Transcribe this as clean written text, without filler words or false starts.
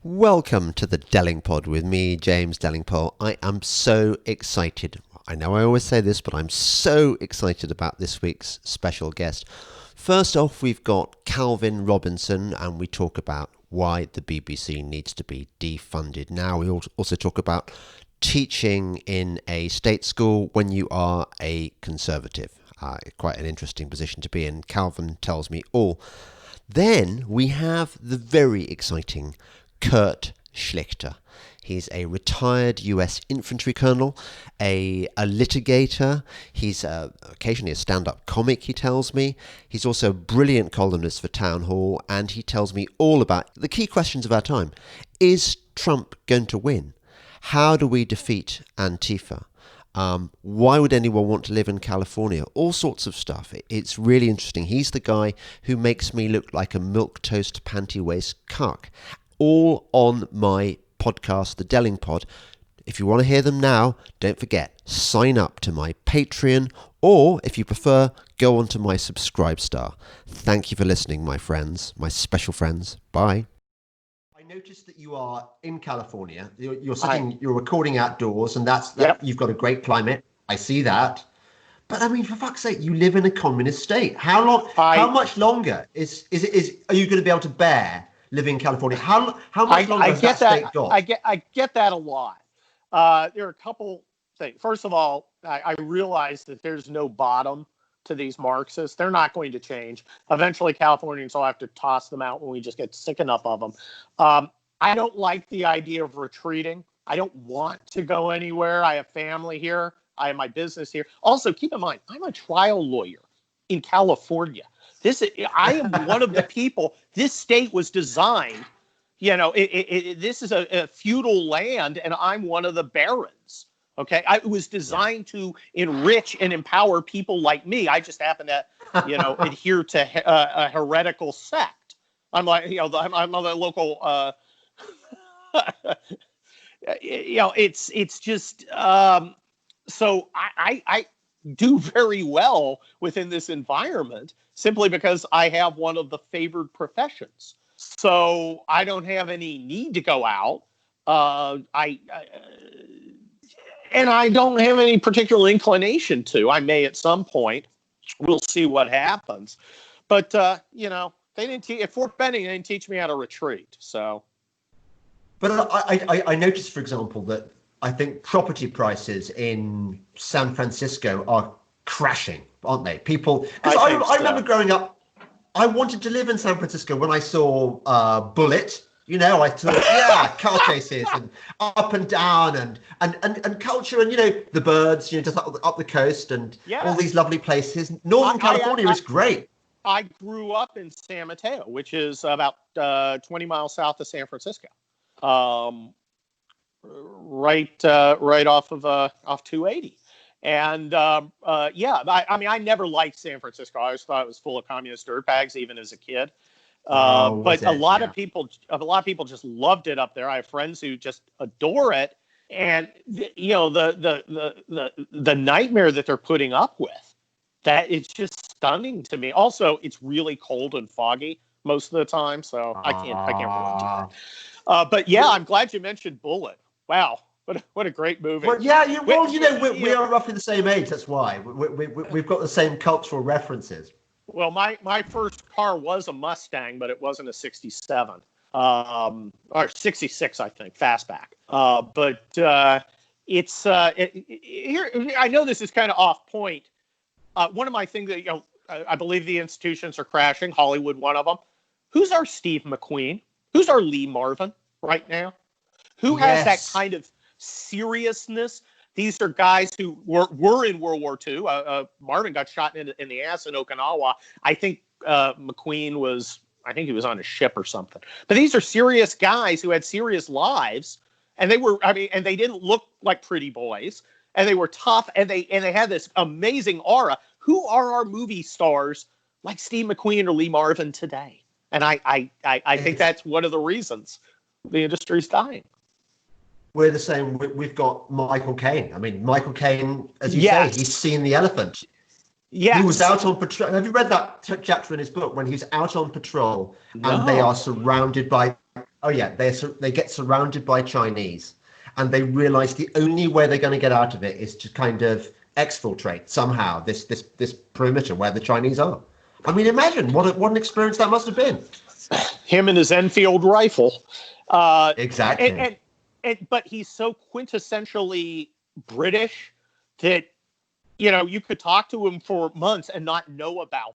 Welcome to the Delingpole with me, James Delingpole. I am so excited. I know I always say this, but I'm so excited about this week's special guest. First off, we've got Calvin Robinson, and we talk about why the BBC needs to be defunded. Now, we also talk about teaching in a state school when you are a Conservative. Quite an interesting position to be in. Calvin tells me all. Then we have the very exciting Kurt Schlichter. He's a retired US infantry colonel, a litigator. He's occasionally a stand-up comic, he tells me. He's also a brilliant columnist for Townhall, and he tells me all about the key questions of our time. Is Trump going to win? How do we defeat Antifa? Why would anyone want to live in California? All sorts of stuff. It's really interesting. He's the guy who makes me look like a milquetoast pantywaist cuck. All on my podcast, The Delingpole. If you want to hear them now, don't forget, sign up to my Patreon, or if you prefer, go on to my Subscribestar. Thank you for listening, my friends, my special friends. Bye. I noticed that you are in California. You're sitting, you're recording outdoors, and you've got a great climate. I see that. But I mean, for fuck's sake, you live in a communist state. How much longer are you going to be able to bear living in California? How much longer has that state got? I get that a lot. There are a couple things. First of all, I realize that there's no bottom to these Marxists. They're not going to change. Eventually, Californians will have to toss them out when we just get sick enough of them. I don't like the idea of retreating. I don't want to go anywhere. I have family here. I have my business here. Also, keep in mind, I'm a trial lawyer in California. I am one of the people. This state was designed, this is a feudal land, and I'm one of the barons. Okay, it was designed to enrich and empower people like me. I just happen to, adhere to a heretical sect. I'm like, I'm a local. It's just so I do very well within this environment simply because I have one of the favored professions. So I don't have any need to go out. And I don't have any particular inclination to. I may at some point. We'll see what happens. But, they didn't at Fort Benning, they didn't teach me how to retreat. So. But I noticed, for example, that I think property prices in San Francisco are crashing, aren't they? Because I remember growing up, I wanted to live in San Francisco when I saw Bullet. I thought, car chases and up and down and culture and, the birds, just up the coast and all these lovely places. Northern California is great. I grew up in San Mateo, which is about 20 miles south of San Francisco. Right off of off 280. And I never liked San Francisco. I always thought it was full of communist dirtbags, even as a kid. But a lot of people just loved it up there. I have friends who just adore it, and the nightmare that they're putting up with, that it's just stunning to me. Also, it's really cold and foggy most of the time, so I can't relate to that. But yeah, I'm glad you mentioned Bullet. Wow. What a great movie. Well, we are roughly the same age. That's why we've got the same cultural references. Well, my first car was a Mustang, but it wasn't a 67, or 66, I think, fastback. Here. I know this is kind of off point. One of my things that I believe the institutions are crashing. Hollywood, one of them. Who's our Steve McQueen? Who's our Lee Marvin right now? Who has that kind of seriousness? These are guys who were in World War II. Marvin got shot in the ass in Okinawa. I think McQueen was on a ship or something. But these are serious guys who had serious lives, and they didn't look like pretty boys, and they were tough, and they had this amazing aura. Who are our movie stars like Steve McQueen or Lee Marvin today? And I think that's one of the reasons the industry's dying. We're the same. We've got Michael Caine. I mean, Michael Caine, as you say, he's seen the elephant. Yes. He was out on patrol. Have you read that chapter in his book when he's out on patrol and they are surrounded by Oh yeah, they get surrounded by Chinese, and they realize the only way they're going to get out of it is to kind of exfiltrate somehow this perimeter where the Chinese are. I mean, imagine what an experience that must have been. Him and his Enfield rifle. Exactly. But he's so quintessentially British that you could talk to him for months and not know about